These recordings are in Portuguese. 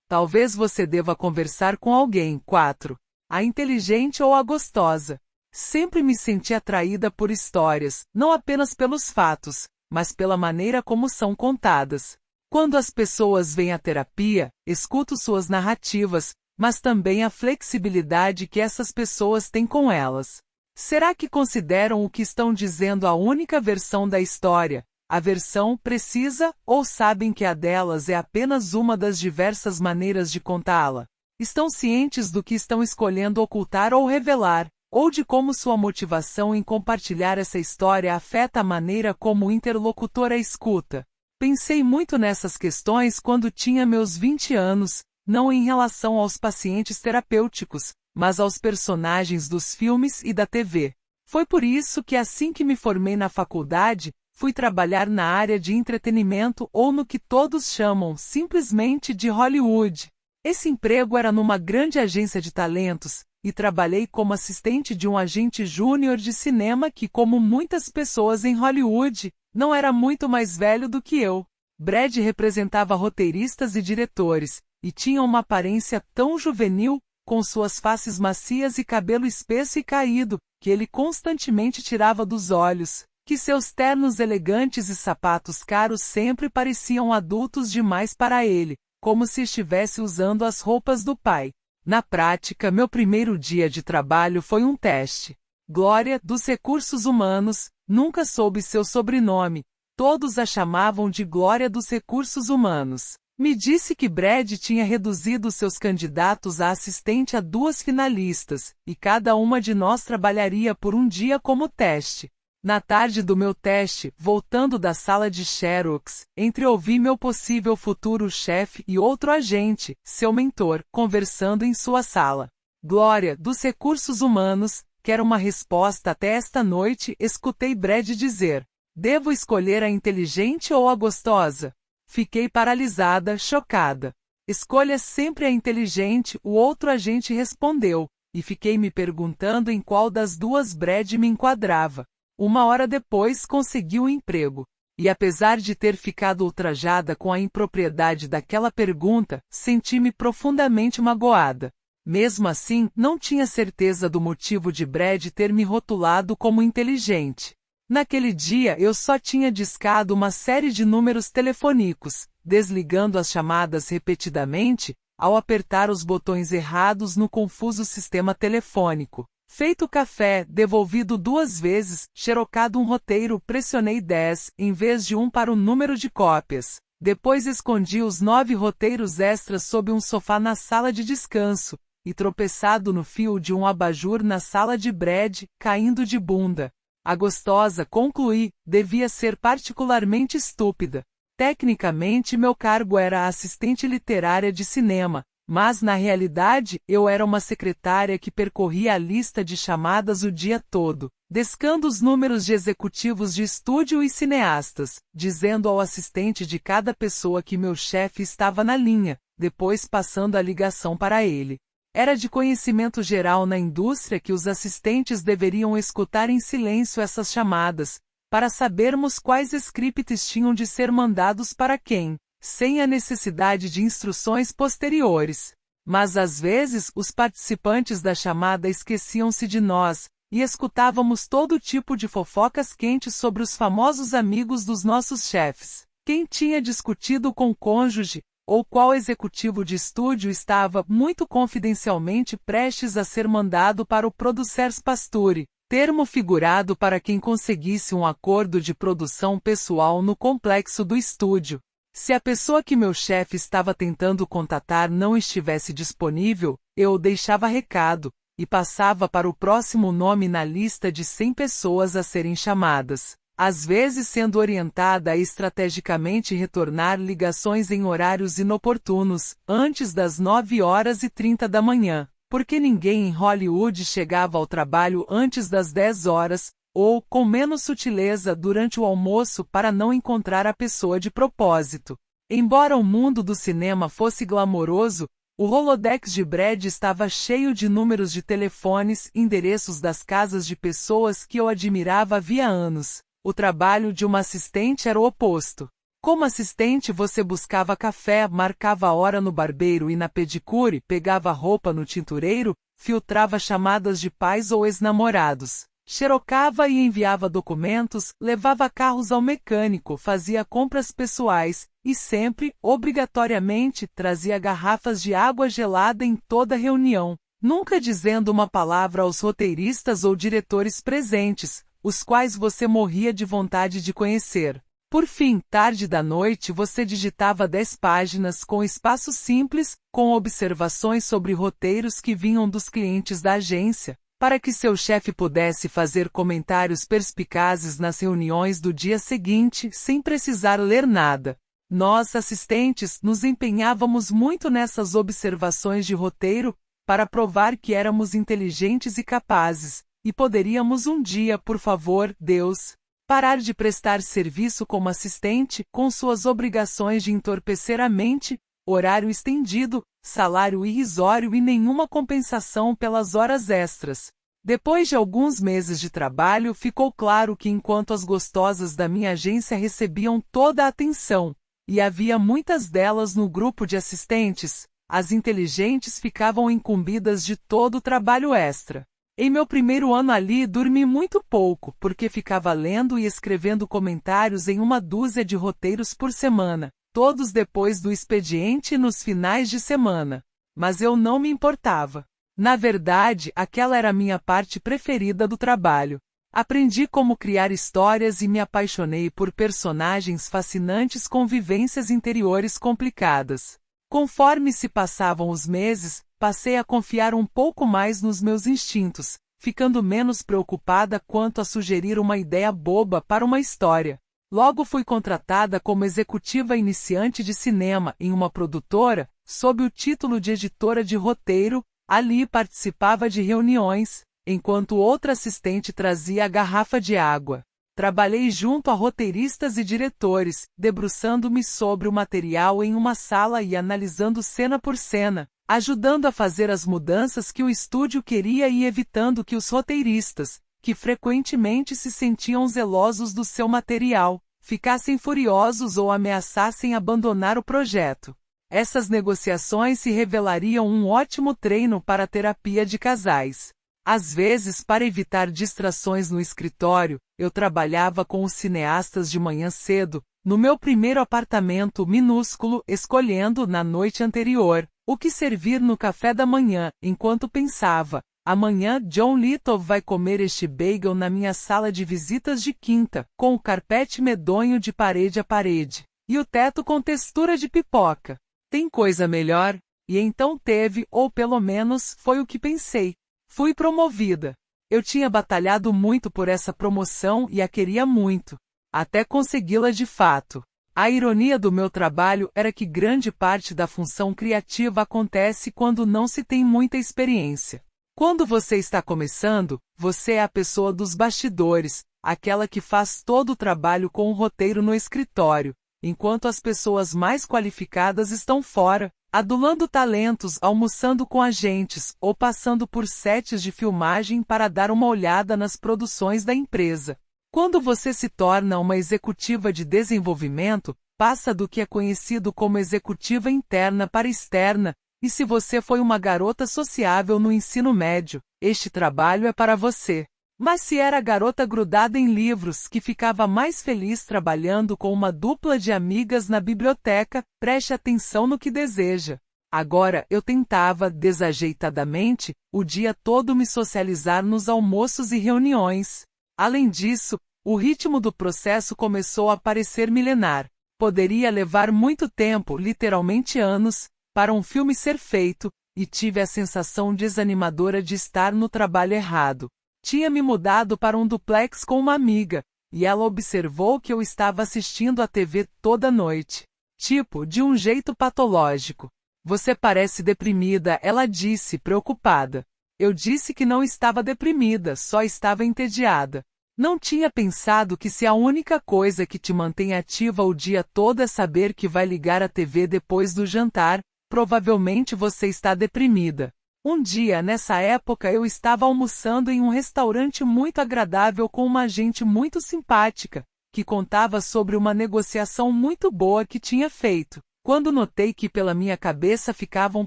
Talvez você deva conversar com alguém. 4. A inteligente ou a gostosa. Sempre me senti atraída por histórias, não apenas pelos fatos, mas pela maneira como são contadas. Quando as pessoas vêm à terapia, escuto suas narrativas, mas também a flexibilidade que essas pessoas têm com elas. Será que consideram o que estão dizendo a única versão da história, a versão precisa, ou sabem que a delas é apenas uma das diversas maneiras de contá-la? Estão cientes do que estão escolhendo ocultar ou revelar, ou de como sua motivação em compartilhar essa história afeta a maneira como o interlocutor a escuta? Pensei muito nessas questões quando tinha meus 20 anos, não em relação aos pacientes terapêuticos, mas aos personagens dos filmes e da TV. Foi por isso que assim que me formei na faculdade, fui trabalhar na área de entretenimento ou no que todos chamam simplesmente de Hollywood. Esse emprego era numa grande agência de talentos, e trabalhei como assistente de um agente júnior de cinema que, como muitas pessoas em Hollywood, não era muito mais velho do que eu. Brad representava roteiristas e diretores, e tinha uma aparência tão juvenil, com suas faces macias e cabelo espesso e caído, que ele constantemente tirava dos olhos, que seus ternos elegantes e sapatos caros sempre pareciam adultos demais para ele, como se estivesse usando as roupas do pai. Na prática, meu primeiro dia de trabalho foi um teste. Glória, dos Recursos Humanos, nunca soube seu sobrenome, todos a chamavam de Glória dos Recursos Humanos. Me disse que Brad tinha reduzido seus candidatos a assistente a 2 finalistas, e cada uma de nós trabalharia por um dia como teste. Na tarde do meu teste, voltando da sala de Xerox, entreouvi meu possível futuro chefe e outro agente, seu mentor, conversando em sua sala. Glória, dos Recursos Humanos, quero uma resposta até esta noite, escutei Brad dizer. Devo escolher a inteligente ou a gostosa? Fiquei paralisada, chocada. Escolha sempre a inteligente, o outro agente respondeu, e fiquei me perguntando em qual das duas Brad me enquadrava. 1 hora depois consegui o emprego. E apesar de ter ficado ultrajada com a impropriedade daquela pergunta, senti-me profundamente magoada. Mesmo assim, não tinha certeza do motivo de Brad ter me rotulado como inteligente. Naquele dia eu só tinha discado uma série de números telefônicos, desligando as chamadas repetidamente, ao apertar os botões errados no confuso sistema telefônico. Feito café, devolvido 2 vezes, xerocado um roteiro, pressionei 10, em vez de 1 para o número de cópias. Depois escondi os 9 roteiros extras sob um sofá na sala de descanso, e tropeçado no fio de um abajur na sala de Brad, caindo de bunda. A gostosa, concluí, devia ser particularmente estúpida. Tecnicamente meu cargo era assistente literária de cinema, mas na realidade eu era uma secretária que percorria a lista de chamadas o dia todo, descando os números de executivos de estúdio e cineastas, dizendo ao assistente de cada pessoa que meu chefe estava na linha, depois passando a ligação para ele. Era de conhecimento geral na indústria que os assistentes deveriam escutar em silêncio essas chamadas, para sabermos quais scripts tinham de ser mandados para quem, sem a necessidade de instruções posteriores. Mas às vezes os participantes da chamada esqueciam-se de nós, e escutávamos todo tipo de fofocas quentes sobre os famosos amigos dos nossos chefes. Quem tinha discutido com o cônjuge, ou qual executivo de estúdio estava, muito confidencialmente, prestes a ser mandado para o Producers Pasture, termo figurado para quem conseguisse um acordo de produção pessoal no complexo do estúdio. Se a pessoa que meu chefe estava tentando contatar não estivesse disponível, eu deixava recado, e passava para o próximo nome na lista de 100 pessoas a serem chamadas. Às vezes sendo orientada a estrategicamente retornar ligações em horários inoportunos, antes das 9h30 da manhã, porque ninguém em Hollywood chegava ao trabalho antes das 10 horas, ou, com menos sutileza, durante o almoço para não encontrar a pessoa de propósito. Embora o mundo do cinema fosse glamouroso, o Rolodex de Brad estava cheio de números de telefones, endereços das casas de pessoas que eu admirava havia anos. O trabalho de uma assistente era o oposto. Como assistente você buscava café, marcava a hora no barbeiro e na pedicure, pegava roupa no tintureiro, filtrava chamadas de pais ou ex-namorados, xerocava e enviava documentos, levava carros ao mecânico, fazia compras pessoais e sempre, obrigatoriamente, trazia garrafas de água gelada em toda reunião, nunca dizendo uma palavra aos roteiristas ou diretores presentes, os quais você morria de vontade de conhecer. Por fim, tarde da noite você digitava 10 páginas com espaço simples, com observações sobre roteiros que vinham dos clientes da agência, para que seu chefe pudesse fazer comentários perspicazes nas reuniões do dia seguinte, sem precisar ler nada. Nós, assistentes, nos empenhávamos muito nessas observações de roteiro, para provar que éramos inteligentes e capazes, e poderíamos um dia, por favor, Deus, parar de prestar serviço como assistente, com suas obrigações de entorpecer a mente, horário estendido, salário irrisório e nenhuma compensação pelas horas extras. Depois de alguns meses de trabalho, ficou claro que enquanto as gostosas da minha agência recebiam toda a atenção, e havia muitas delas no grupo de assistentes, as inteligentes ficavam incumbidas de todo o trabalho extra. Em meu primeiro ano ali, dormi muito pouco, porque ficava lendo e escrevendo comentários em uma dúzia de roteiros por semana, todos depois do expediente e nos finais de semana. Mas eu não me importava. Na verdade, aquela era a minha parte preferida do trabalho. Aprendi como criar histórias e me apaixonei por personagens fascinantes com vivências interiores complicadas. Conforme se passavam os meses, passei a confiar um pouco mais nos meus instintos, ficando menos preocupada quanto a sugerir uma ideia boba para uma história. Logo fui contratada como executiva iniciante de cinema em uma produtora, sob o título de editora de roteiro. Ali participava de reuniões, enquanto outra assistente trazia a garrafa de água. Trabalhei junto a roteiristas e diretores, debruçando-me sobre o material em uma sala e analisando cena por cena, ajudando a fazer as mudanças que o estúdio queria e evitando que os roteiristas, que frequentemente se sentiam zelosos do seu material, ficassem furiosos ou ameaçassem abandonar o projeto. Essas negociações se revelariam um ótimo treino para a terapia de casais. Às vezes, para evitar distrações no escritório, eu trabalhava com os cineastas de manhã cedo, no meu primeiro apartamento minúsculo, escolhendo, na noite anterior, o que servir no café da manhã, enquanto pensava, amanhã John Little vai comer este bagel na minha sala de visitas de quinta, com o carpete medonho de parede a parede, e o teto com textura de pipoca. Tem coisa melhor? E então teve, ou pelo menos, foi o que pensei. Fui promovida. Eu tinha batalhado muito por essa promoção e a queria muito, até consegui-la de fato. A ironia do meu trabalho era que grande parte da função criativa acontece quando não se tem muita experiência. Quando você está começando, você é a pessoa dos bastidores, aquela que faz todo o trabalho com o roteiro no escritório, enquanto as pessoas mais qualificadas estão fora, adulando talentos, almoçando com agentes, ou passando por sets de filmagem para dar uma olhada nas produções da empresa. Quando você se torna uma executiva de desenvolvimento, passa do que é conhecido como executiva interna para externa, e se você foi uma garota sociável no ensino médio, este trabalho é para você. Mas se era a garota grudada em livros que ficava mais feliz trabalhando com uma dupla de amigas na biblioteca, preste atenção no que deseja. Agora, eu tentava, desajeitadamente, o dia todo me socializar nos almoços e reuniões. Além disso, o ritmo do processo começou a parecer milenar. Poderia levar muito tempo, literalmente anos, para um filme ser feito, e tive a sensação desanimadora de estar no trabalho errado. Tinha me mudado para um duplex com uma amiga, e ela observou que eu estava assistindo a TV toda noite. Tipo, de um jeito patológico. Você parece deprimida, ela disse, preocupada. Eu disse que não estava deprimida, só estava entediada. Não tinha pensado que se a única coisa que te mantém ativa o dia todo é saber que vai ligar a TV depois do jantar, provavelmente você está deprimida. Um dia, nessa época, eu estava almoçando em um restaurante muito agradável com uma gente muito simpática, que contava sobre uma negociação muito boa que tinha feito. Quando notei que pela minha cabeça ficavam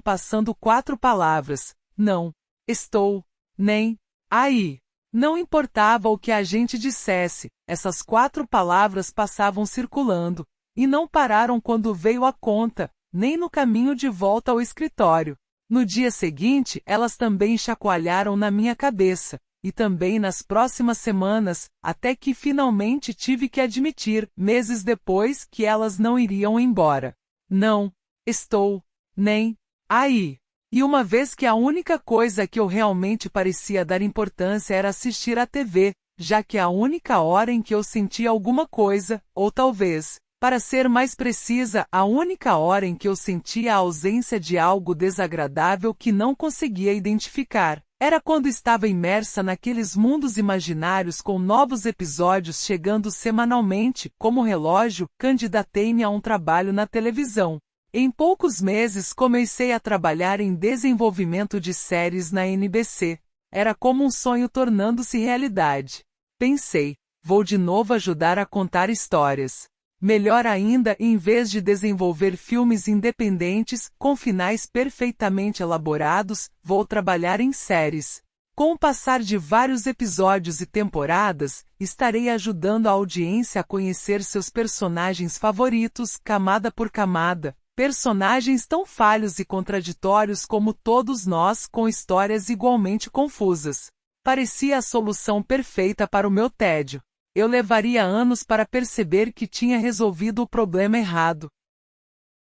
passando 4 palavras: não, estou, nem, aí. Não importava o que a gente dissesse, essas 4 palavras passavam circulando, e não pararam quando veio a conta, nem no caminho de volta ao escritório. No dia seguinte, elas também chacoalharam na minha cabeça, e também nas próximas semanas, até que finalmente tive que admitir, meses depois, que elas não iriam embora. Não, estou, nem, aí. E uma vez que a única coisa que eu realmente parecia dar importância era assistir à TV, já que a única hora em que eu sentia alguma coisa, ou talvez, para ser mais precisa, a única hora em que eu sentia a ausência de algo desagradável que não conseguia identificar, era quando estava imersa naqueles mundos imaginários com novos episódios chegando semanalmente, como relógio, candidatei-me a um trabalho na televisão. Em poucos meses comecei a trabalhar em desenvolvimento de séries na NBC. Era como um sonho tornando-se realidade. Pensei, vou de novo ajudar a contar histórias. Melhor ainda, em vez de desenvolver filmes independentes, com finais perfeitamente elaborados, vou trabalhar em séries. Com o passar de vários episódios e temporadas, estarei ajudando a audiência a conhecer seus personagens favoritos, camada por camada. Personagens tão falhos e contraditórios como todos nós, com histórias igualmente confusas. Parecia a solução perfeita para o meu tédio. Eu levaria anos para perceber que tinha resolvido o problema errado.